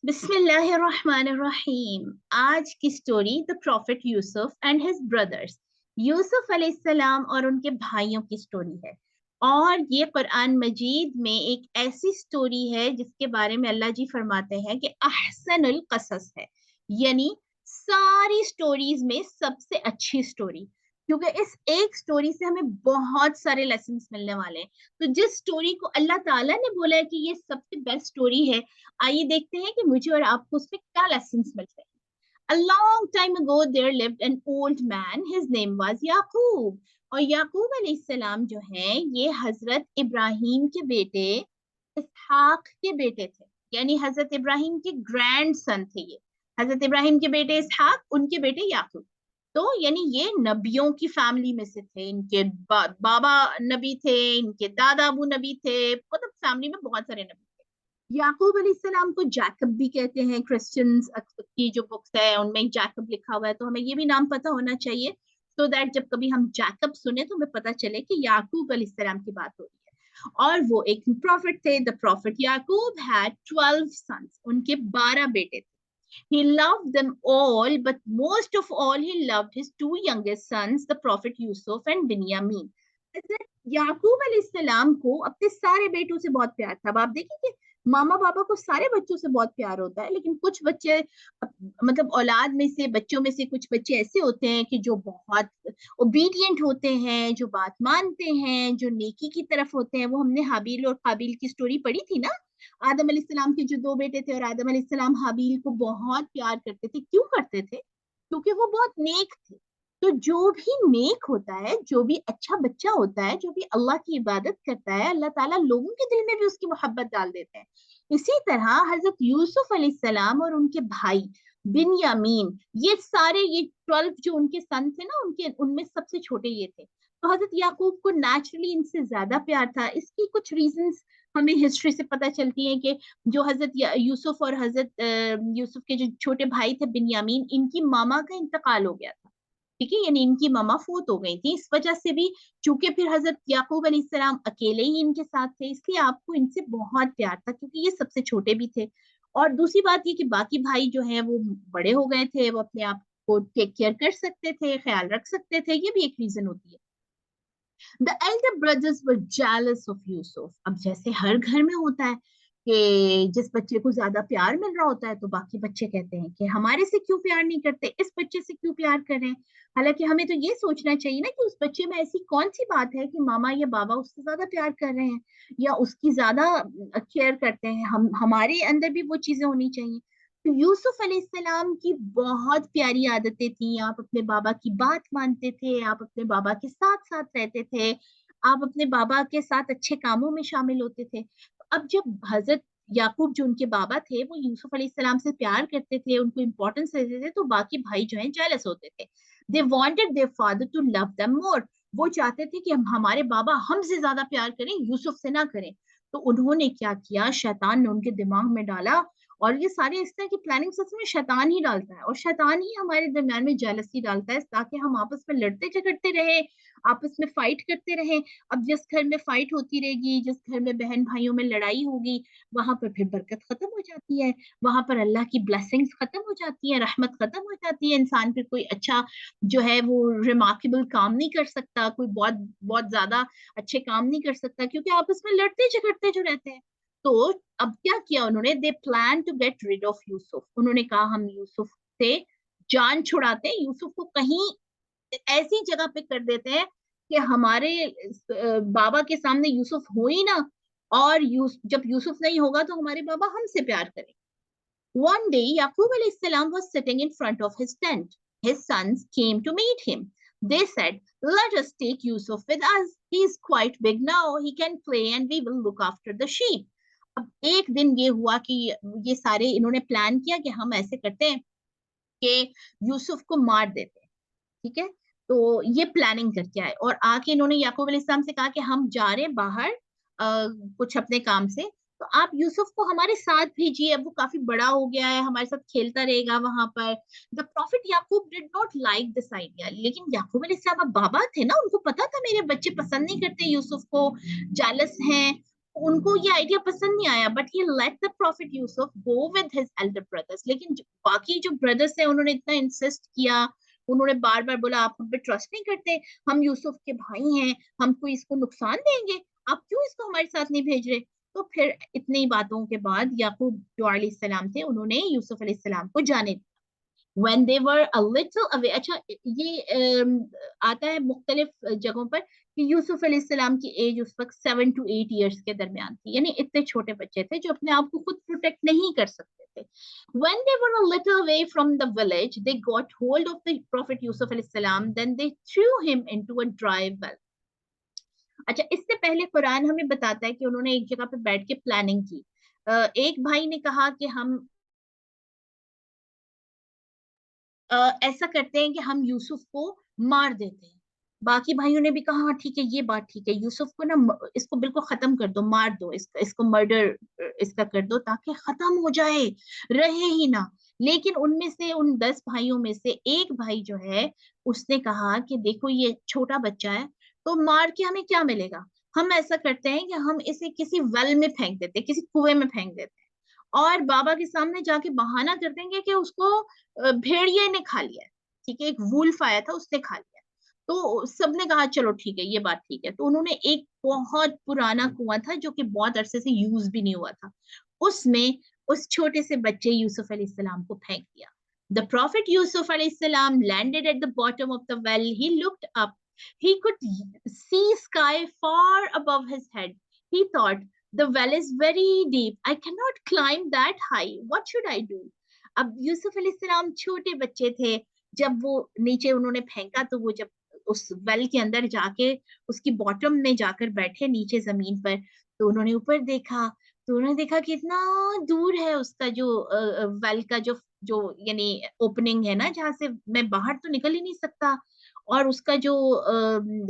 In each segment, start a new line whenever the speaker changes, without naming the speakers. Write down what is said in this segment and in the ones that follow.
बिस्मिल्लाहिर्रहमानिर्रहीम। आज की story the profit Yusuf and his brothers. Yusuf अलैहिस्सलाम और उनके भाइयों की स्टोरी है। और ये कुरान मजीद में एक ऐसी स्टोरी है जिसके बारे में अल्लाह जी फरमाते हैं कि अहसनुल कसस है, यानी सारी स्टोरीज में सबसे अच्छी स्टोरी। क्योंकि इस एक स्टोरी से हमें बहुत सारे लेसन्स मिलने वाले हैं। तो जिस स्टोरी को अल्लाह ताला ने बोला है कि ये सबसे बेस्ट स्टोरी है, आइए देखते हैं कि मुझे और आपको उसमें क्या लेसन्स मिलते हैं। A long time ago there lived an old man. His name was याकूब। और याकूब अलैहिस्सलाम जो है ये हजरत इब्राहिम के बेटे इसहाक के बेटे थे, यानी हजरत इब्राहिम के ग्रैंड सन थे ये। हजरत इब्राहिम के बेटे इसहाक, उनके बेटे याकूब। तो यानी ये नबियों की फैमिली में से थे। इनके बाबा नबी थे, इनके दादा अबू नबी थे, मतलब फैमिली में बहुत सारे नबी थे। याकूब अलैहिस्सलाम को जैकब भी कहते हैं। क्रिश्चियंस की जो बुक्स है उनमें जैकब लिखा हुआ है, तो हमें ये भी नाम पता होना चाहिए, सो दैट जब कभी हम जैकब सुने तो हमें पता चले कि याकूब अलैहिस्सलाम की बात हो रही है। और वो एक प्रॉफिट थे। The prophet Yaqub had 12 sons, उनके 12 बेटे थे। He loved them all, but most of all, he loved his two youngest sons, the Prophet Yusuf and Binyamin. याकूब अलैहिस्सलाम को अपने सारे बेटों से बहुत प्यार था। अब आप देखिए कि मामा पापा को सारे बच्चों से बहुत प्यार होता है, लेकिन कुछ बच्चे मतलब औलाद में से, बच्चों में से कुछ बच्चे ऐसे होते हैं कि जो बहुत ओबीडियंट होते हैं, जो बात मानते हैं, जो नेकी की तरफ होते हैं। वो हमने हाबील और काबिल की स्टोरी पढ़ी थी ना। आदम अलैहिस्सलाम के जो दो बेटे थे और आदम अलैहिस्सलाम हाबील को बहुत प्यार करते थे। क्यों करते थे? क्योंकि वो बहुत नेक थे। तो जो भी नेक होता है, जो भी अच्छा बच्चा होता है, जो भी अल्लाह की इबादत करता है, अल्लाह ताला लोगों के दिल में भी उसकी मोहब्बत डाल देते हैं। इसी तरह हजरत यूसुफ अलैहिस्सलाम और उनके भाई बिन्यामीन, ये सारे ये 12 जो उनके सन थे ना, उनके उनमें सबसे छोटे ये थे। तो हजरत याकूब को नेचुरली इनसे ज्यादा प्यार था। इसकी कुछ रीजंस हमें हिस्ट्री से पता चलती है कि जो हजरत यूसुफ और हजरत यूसुफ के जो छोटे भाई थे बिन्यामीन, इनकी मामा का इंतकाल हो गया था। ठीक है, यानी इनकी ममा फौत हो गई थी। इस वजह से भी, चूंकि फिर हजरत याकूब अलैहिस्सलाम अकेले ही इनके साथ थे, इसलिए आपको इनसे बहुत प्यार था, क्योंकि ये सबसे छोटे भी थे। और दूसरी बात ये कि बाकी भाई जो है वो बड़े हो गए थे, वो अपने आप को टेक केयर कर सकते थे, ख्याल रख सकते थे। ये भी एक रीजन होती है। The Elder brothers were jealous of Yusuf. अब जैसे हर घर में होता है कि जिस बच्चे को ज्यादा प्यार मिल रहा होता है तो बाकी बच्चे कहते हैं कि हमारे से क्यों प्यार नहीं करते, इस बच्चे से क्यों प्यार कर रहे हैं। हालांकि हमें तो ये सोचना चाहिए ना कि उस बच्चे में ऐसी कौन सी बात है कि मामा या बाबा उससे ज्यादा प्यार कर रहे हैं या उसकी ज्यादा केयर करते हैं। हम हमारे अंदर भी वो चीजें होनी चाहिए। तो यूसुफ अलैहिस्सलाम की बहुत प्यारी आदतें थी। आप अपने बाबा की बात मानते थे, आप अपने बाबा के साथ साथ रहते थे, आप अपने बाबा के साथ अच्छे कामों में शामिल होते थे। अब जब हजरत याकूब जो उनके बाबा थे वो यूसुफ अलैहिस्सलाम से प्यार करते थे, उनको इंपॉर्टेंस देते थे, तो बाकी भाई जो हैं जेलस होते थे। They wanted their father to love them more. वो चाहते थे कि हम हमारे बाबा हमसे ज्यादा प्यार करें, यूसुफ से ना करें। तो उन्होंने क्या किया, शैतान ने उनके दिमाग में डाला। और ये सारे इस तरह की प्लानिंग सच में शैतान ही डालता है, और शैतान ही हमारे दरम्यान में जेलसी डालता है, ताकि हम आपस में लड़ते झगड़ते रहे, आपस में फाइट करते रहे। अब जिस घर में फाइट होती रहेगी, जिस घर में बहन भाइयों में लड़ाई होगी, वहां पर फिर बरकत खत्म हो जाती है, वहां पर अल्लाह की ब्लेसिंग्स खत्म हो जाती है, रहमत खत्म हो जाती है। इंसान फिर कोई अच्छा जो है वो रिमार्केबल काम नहीं कर सकता, कोई बहुत बहुत ज्यादा अच्छे काम नहीं कर सकता, क्योंकि आपस में लड़ते झगड़ते जो रहते हैं। तो अब क्या किया उन्होंने, they plan to get rid of Yusuf. उन्होंने कहा हम यूसुफ से जान छुड़ाते हैं, यूसुफ को कहीं ऐसी जगह पे कर देते हैं कि हमारे बाबा के सामने यूसुफ हो ही ना, और जब यूसुफ नहीं होगा तो हमारे बाबा हमसे प्यार करें। One day Yaqub alayhi salam was sitting in front of his tent. His sons came to meet him. They said, let us take Yusuf with us. He is quite big now. He can play and we will look after the sheep. अब एक दिन ये हुआ कि ये सारे इन्होंने plan किया कि हम ऐसे करते हैं कि यूसुफ को मार देते हैं। ठीक है, तो ये प्लानिंग करके आए और आके इन्होंने याकूब अलैहिस्सलाम से कहा कि हम जा रहे हैं बाहर कुछ अपने काम से, तो आप यूसुफ को हमारे साथ भेजिए। अब वो काफी बड़ा हो गया है, हमारे साथ खेलता रहेगा वहां पर। The prophet Yakub did not like this idea. लेकिन याकूब अलैहिस्सलाम अब बाबा थे ना, उनको पता था मेरे बच्चे पसंद नहीं करते यूसुफ को, जालस हैं। ان کو یہ آئیڈیا پسند نہیں آیا, but he let the prophet Yusuf go with his elder brothers. لیکن باقی جو بردرس ہیں انہوں نے اتنا انسسٹ کیا, انہوں نے بار بار بولا آپ ہم پہ ٹرسٹ نہیں کرتے, ہم یوسف کے بھائی ہیں, ہم کو اس کو نقصان دیں گے, آپ کیوں اس کو ہمارے ساتھ نہیں بھیج رہے. تو پھر اتنی باتوں کے بعد یعقوب جو علیہ السلام تھے انہوں نے یوسف علیہ السلام کو جانے دیا. when they were a little away. اچھا یہ آتا ہے مختلف جگہوں پر کہ یوسف علیہ السلام کی ایج اس وقت 7 to 8 ایئرس کے درمیان تھی, یعنی اتنے چھوٹے بچے تھے جو اپنے آپ کو خود پروٹیکٹ نہیں کر سکتے تھے. when they were a little away from the village they got hold of the prophet یوسف علیہ السلام, then they threw him into a dry well. اچھا اس سے پہلے قرآن ہمیں بتاتا ہے کہ انہوں نے ایک جگہ پہ بیٹھ کے پلاننگ کی. ایک بھائی نے کہا کہ ہم ایسا کرتے ہیں کہ ہم یوسف کو مار دیتے ہیں. باقی بھائیوں نے بھی کہا ہاں ٹھیک ہے, یہ بات ٹھیک ہے, یوسف کو نا اس کو بالکل ختم کر دو, مار دو, اس کو مرڈر اس کا کر دو تاکہ ختم ہو جائے, رہے ہی نہ. لیکن ان میں سے ان 10 بھائیوں میں سے ایک بھائی جو ہے اس نے کہا کہ دیکھو یہ چھوٹا بچہ ہے تو مار کے ہمیں کیا ملے گا, ہم ایسا کرتے ہیں کہ ہم اسے کسی ویل میں پھینک دیتے, کسی کنویں میں پھینک دیتے ہیں, اور بابا کے سامنے جا کے بہانہ کر دیں گے کہ اس کو بھیڑیے نے کھا لیا. ٹھیک ہے, ایک وولف آیا تھا اس نے کھا لیا. تو سب نے کہا چلو ٹھیک ہے, یہ بات ٹھیک ہے. تو انہوں نے ایک بہت پرانا کنواں تھا جو کہ بہت عرصے سے یوز بھی نہیں ہوا تھا, اس میں اس چھوٹے سے بچے یوسف علیہ السلام کو پھینک دیا. The prophet Yusuf علیہ السلام landed at the bottom of the well. He looked up. He could see sky far above his head. He thought, the well is very deep. I cannot climb that high. What should I do? اب یوسف علیہ السلام چھوٹے بچے تھے, جب وہ نیچے انہوں نے پھینکا تو وہ جب اس ویل کے اندر جا کے اس کی باٹم میں جا کر بیٹھے نیچے زمین پر, تو انہوں نے اوپر دیکھا, تو انہوں نے دیکھا کہ اتنا دور ہے اس کا جو ویل کا جو یعنی اوپننگ ہے نا, جہاں سے میں باہر تو نکل ہی نہیں سکتا, اور اس کا جو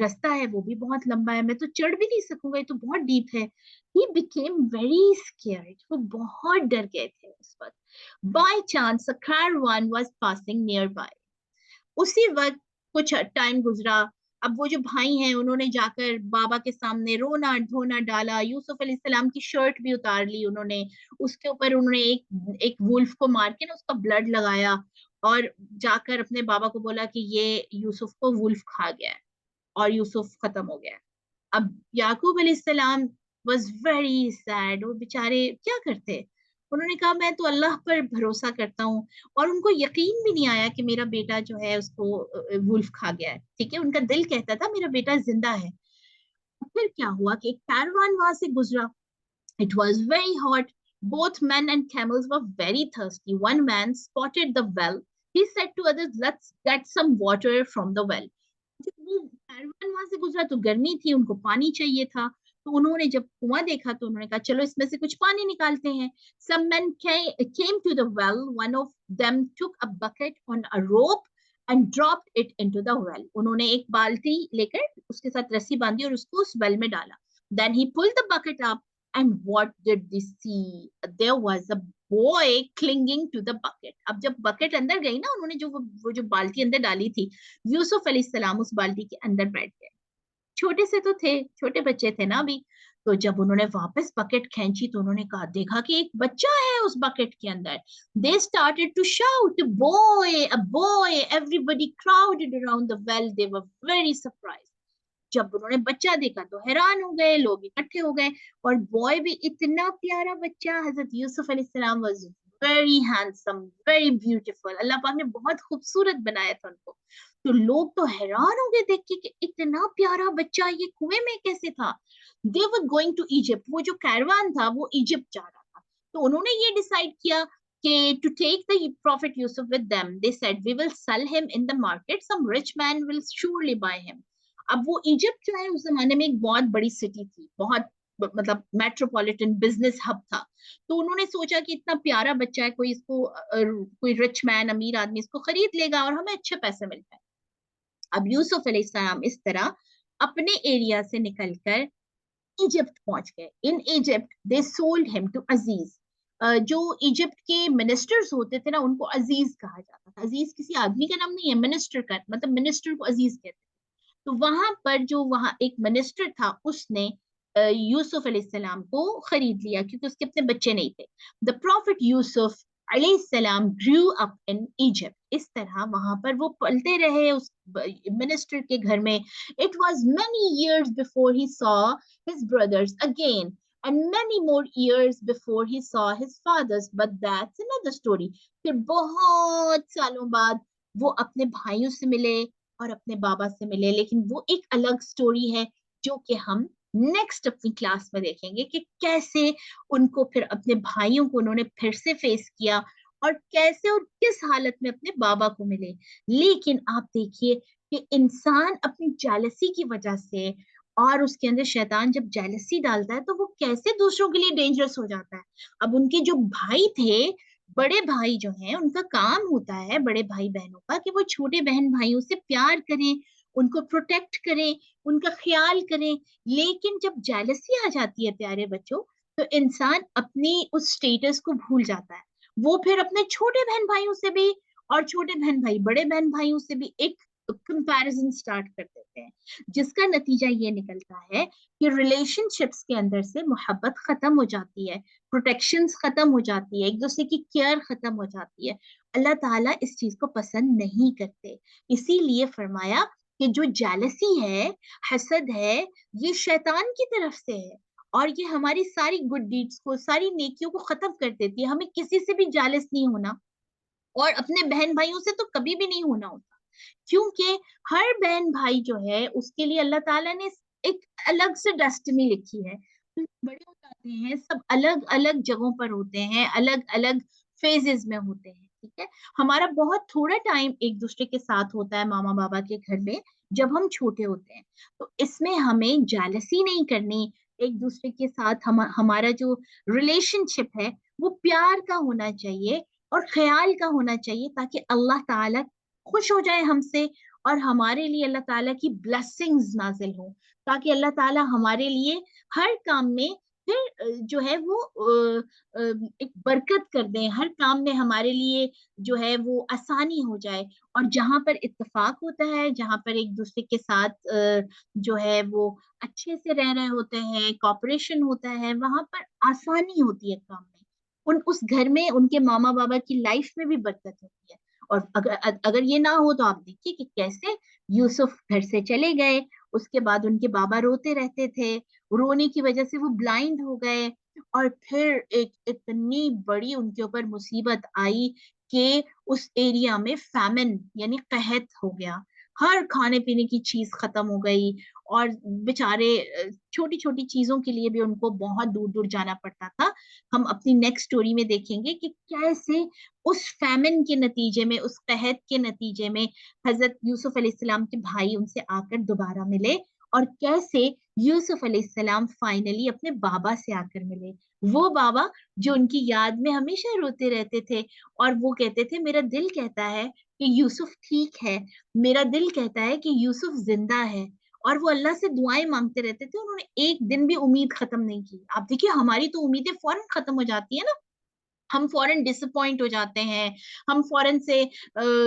رستہ ہے وہ بھی بہت لمبا ہے, میں تو چڑھ بھی نہیں سکوں گا, یہ تو بہت ڈیپ ہے. He became very scared. وہ بہت ڈر گئے تھے اس وقت. By chance a caravan was passing nearby. اسی وقت کچھ ٹائم گزرا, اب وہ جو بھائی ہیں انہوں نے جا کر بابا کے سامنے رونا دھونا ڈالا, یوسف علیہ السلام کی شرٹ بھی اتار لی انہوں نے, اس کے اوپر انہوں نے ایک وولف کو مار کے نا اس کا بلڈ لگایا, اور جا کر اپنے بابا کو بولا کہ یہ یوسف کو وولف کھا گیا ہے اور یوسف ختم ہو گیا ہے. اب یعقوب علیہ السلام واز ویری سیڈ, وہ بیچارے کیا کرتے, انہوں نے کہا میں تو اللہ پر بھروسہ کرتا ہوں, اور ان کو یقین بھی نہیں آیا کہ میرا بیٹا جو ہے اس کو وولف کھا گیا ہے. ٹھیک ہے, ان کا دل کہتا تھا میرا بیٹا زندہ ہے. پھر کیا ہوا کہ ایک کیروان وہاں سے گزرا. It was very hot. Both men and camels were very thirsty. One man spotted the well. He said to others, let's get some water from the well. جب وہ کیروان وہاں سے گزرا تو گرمی تھی, ان کو پانی چاہیے تھا, تو انہوں نے جب کنواں دیکھا تو انہوں نے کہا چلو اس میں سے کچھ پانی نکالتے ہیں. Some men came to the well. One of them took a bucket on a rope and dropped it into the well. انہوں نے ایک بالٹی لے کر اس کے ساتھ رسی باندھی اور اس کو اس ویل میں ڈالا. Then he pulled the bucket up, and what did they see? There was a boy clinging to the bucket. اب جب بکٹ اندر گئی نا, انہوں نے وہ جو بالٹی اندر ڈالی تھی, یوسف علیہ السلام اس بالٹی کے اندر بیٹھ گئے. چھوٹے سے تو تھے, چھوٹے بچے تھے نا ابھی. تو جب انہوں نے واپس بکٹ کھینچی تو انہوں نے کہا دیکھا کہ ایک بچہ ہے اس بکٹ کے اندر. They started to shout, boy, a boy. Everybody crowded around the well. They were very surprised. جب انہوں نے بچہ دیکھا تو حیران ہو گئے, لوگ اکٹھے ہو گئے, اور بوائے بھی اتنا پیارا بچہ. حضرت یوسف علیہ السلام was very handsome, very beautiful. Allah پاک نے بہت خوبصورت بنایا تھا ان کو. تو لوگ تو حیران ہو گئے دیکھ کے کہ اتنا پیارا بچہ یہ کنویں میں کیسے تھا. They were going to Egypt. وہ جو کیروان تھا وہ ایجپٹ جا رہا تھا. تو انہوں نے یہ ڈیسائیڈ کیا کہ to take the prophet Yusuf with them. They said we will sell him in the market. Some rich man will surely buy him. اب وہ ایجپٹ جو ہے اس زمانے میں ایک بہت بڑی سٹی تھی, بہت مطلب میٹروپولیٹن بزنس ہب تھا. تو انہوں نے سوچا کہ اتنا پیارا بچہ ہے, کوئی اس کو کوئی رچ مین امیر آدمی اس کو خرید لے گا اور ہمیں اچھے پیسے مل جائیں. اب یوسف علیہ السلام اس طرح اپنے ایریا سے نکل کر ایجپٹ پہنچ گئے. ان ایجپٹ دے سولڈ ہم ٹو عزیز. جو ایجپٹ کے منسٹرز ہوتے تھے نا ان کو عزیز کہا جاتا تھا. عزیز کسی آدمی کا نام نہیں ہے, منسٹر کا, مطلب منسٹر کو عزیز کہتے ہیں. تو وہاں پر جو وہاں ایک منسٹر تھا اس نے यूसुफ अलैहिस्सलाम को खरीद लिया क्योंकि उसके अपने बच्चे नहीं थे. द प्रॉफिट यूसुफ अलैहिस्सलाम grew up in Egypt. इस तरह वहां पर वो पलते रहे उस मिनिस्टर के घर में. It was many years before he saw his brothers again and many more years before he saw his fathers, but that's another story. फिर बहुत सालों बाद वो अपने भाइयों से मिले और अपने बाबा से मिले, लेकिन वो एक अलग स्टोरी है जो कि हम नेक्स्ट अपनी क्लास में देखेंगे कि कैसे उनको फिर अपने भाइयों को उन्होंने फिर से फेस किया और कैसे और किस हालत में अपने बाबा को मिले. लेकिन आप देखिए कि इंसान अपनी जेलसी की वजह से, और उसके अंदर शैतान जब जेलसी डालता है तो वो कैसे दूसरों के लिए डेंजरस हो जाता है. अब उनके जो भाई थे, बड़े भाई जो हैं, उनका काम होता है बड़े भाई बहनों का कि वो छोटे बहन भाइयों से प्यार करें, उनको प्रोटेक्ट करें, उनका ख्याल करें. लेकिन जब जेलसी आ जाती है प्यारे बच्चों, तो इंसान अपनी उस स्टेटस को भूल जाता है. वो फिर अपने छोटे बहन भाइयों से भी और छोटे बहन भाई बड़े बहन भाइयों से भी एक कंपैरिजन स्टार्ट कर देते हैं, जिसका नतीजा ये निकलता है कि रिलेशनशिप्स के अंदर से मोहब्बत खत्म हो जाती है, प्रोटेक्शंस खत्म हो जाती है, एक दूसरे की केयर खत्म हो जाती है. अल्लाह ताला इस चीज को पसंद नहीं करते. इसीलिए फरमाया कि जो जेलसी है, हसद है, ये शैतान की तरफ से है और ये हमारी सारी गुड डीड्स को, सारी नेकियों को खत्म कर देती है. हमें किसी से भी जेलस नहीं होना और अपने बहन भाइयों से तो कभी भी नहीं होना होता, क्योंकि हर बहन भाई जो है उसके लिए अल्लाह ताला ने एक अलग से डेस्टिनी लिखी है. बड़े हो जाते हैं, सब अलग अलग जगहों पर होते हैं, अलग अलग फेजेस में होते हैं. ठीक है, हमारा बहुत थोड़ा टाइम एक दूसरे के साथ होता है मामा बाबा के घर में जब हम छोटे होते हैं. तो इसमें हमें जेलसी नहीं करनी. एक दूसरे के साथ हमारा जो रिलेशनशिप है वो प्यार का होना चाहिए और ख्याल का होना चाहिए, ताकि अल्लाह ताला खुश हो जाए हमसे और हमारे लिए अल्लाह ताला की ब्लेसिंग्स नाजिल हो, ताकि अल्लाह ताला हमारे लिए हर काम में फिर जो है वो एक बरकत कर दें, हर काम में हमारे लिए जो है वो आसानी हो जाए. और जहां पर इत्तेफाक होता है, जहां पर एक दूसरे के साथ जो है वो अच्छे से रह रहे होते हैं, कॉपरेशन होता है, वहां पर आसानी होती है काम में. उस घर में उनके मामा बाबा की लाइफ में भी बरकत होती है. और अगर अगर ये ना हो तो आप देखिए कि कैसे यूसुफ घर से चले गए, उसके बाद उनके बाबा रोते रहते थे, रोने की वजह से वो ब्लाइंड हो गए, और फिर एक इतनी बड़ी उनके ऊपर मुसीबत आई कि उस एरिया में फैमिन यानी कहत हो गया. हर खाने पीने की चीज खत्म हो गई और बेचारे छोटी छोटी चीजों के लिए भी उनको बहुत दूर दूर जाना पड़ता था. हम अपनी नेक्स्ट स्टोरी में देखेंगे कि कैसे उस फैमिन के नतीजे में, उस कहत के नतीजे में हजरत यूसुफ अलैहिस्सलाम के भाई उनसे आकर दोबारा मिले और कैसे यूसुफ अलैहिस्सलाम फाइनली अपने बाबा से आकर मिले. वो बाबा जो उनकी याद में हमेशा रोते रहते थे और वो कहते थे मेरा दिल कहता है कि यूसुफ ठीक है, मेरा दिल कहता है कि यूसुफ जिंदा है. और वो अल्लाह से दुआएं मांगते रहते थे, उन्होंने एक दिन भी उम्मीद खत्म नहीं की. आप देखिए हमारी तो उम्मीदें फौरन खत्म हो जाती है ना, हम फौरन डिसअपॉइंट हो जाते हैं, हम फौरन से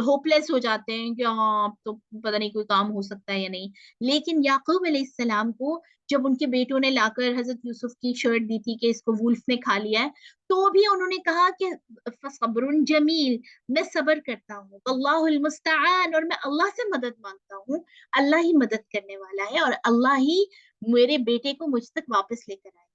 होपलेस हो जाते हैं कि हाँ अब तो पता नहीं कोई काम हो सकता है या नहीं. लेकिन याकूब अलैहिस्सलाम को जब उनके बेटों ने लाकर हजरत यूसुफ की शर्ट दी थी कि इसको वुल्फ ने खा लिया है, तो भी उन्होंने कहा कि फसब्रुन जमील, मैं सब्र करता हूँ, अल्लाहुल मुस्तआन, और मैं अल्लाह से मदद मांगता हूँ. अल्लाह ही मदद करने वाला है और अल्लाह ही मेरे बेटे को मुझ तक वापस लेकर आएगा.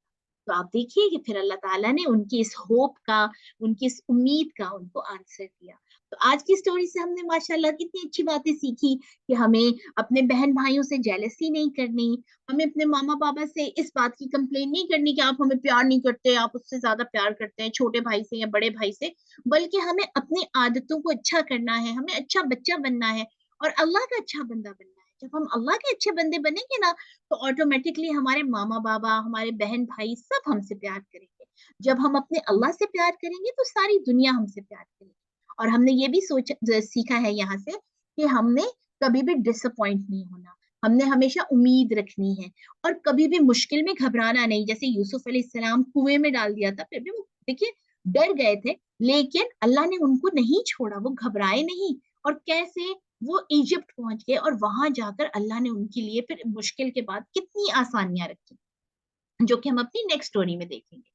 तो आप देखिए कि फिर अल्लाह ताला ने उनकी इस होप का, उनकी इस उम्मीद का उनको आंसर दिया. तो आज की स्टोरी से हमने माशाल्लाह कितनी अच्छी बातें सीखी कि हमें अपने बहन भाइयों से जेलसी नहीं करनी, हमें अपने मामा पापा से इस बात की कंप्लेन नहीं करनी कि आप हमें प्यार नहीं करते, आप उससे ज्यादा प्यार करते हैं छोटे भाई से या बड़े भाई से, बल्कि हमें अपनी आदतों को अच्छा करना है, हमें अच्छा बच्चा बनना है और अल्लाह का अच्छा बंदा बनना है. जब हम अल्लाह के अच्छे बंदे बनेंगे ना, तो ऑटोमेटिकली हमारे मामा बाबा, हमारे बहन भाई सब हमसे प्यार करेंगे. जब हम अपने अल्लाह से प्यार करेंगे तो सारी दुनिया हमसे प्यार करेगी. और हमने ये भी सीखा है यहाँ से कि हमने कभी भी डिसअपॉइंट नहीं होना, हमने हमेशा उम्मीद रखनी है और कभी भी मुश्किल में घबराना नहीं. जैसे यूसुफ अलैहिस्सलाम कुएं में डाल दिया था, फिर भी वो देखिए डर गए थे, लेकिन अल्लाह ने उनको नहीं छोड़ा, वो घबराए नहीं. और कैसे वो इजिप्ट पहुंच गए और वहां जाकर अल्लाह ने उनके लिए फिर मुश्किल के बाद कितनी आसानियां रखी. جو کہ ہم اپنی نیکسٹ اسٹوری میں دیکھیں گے.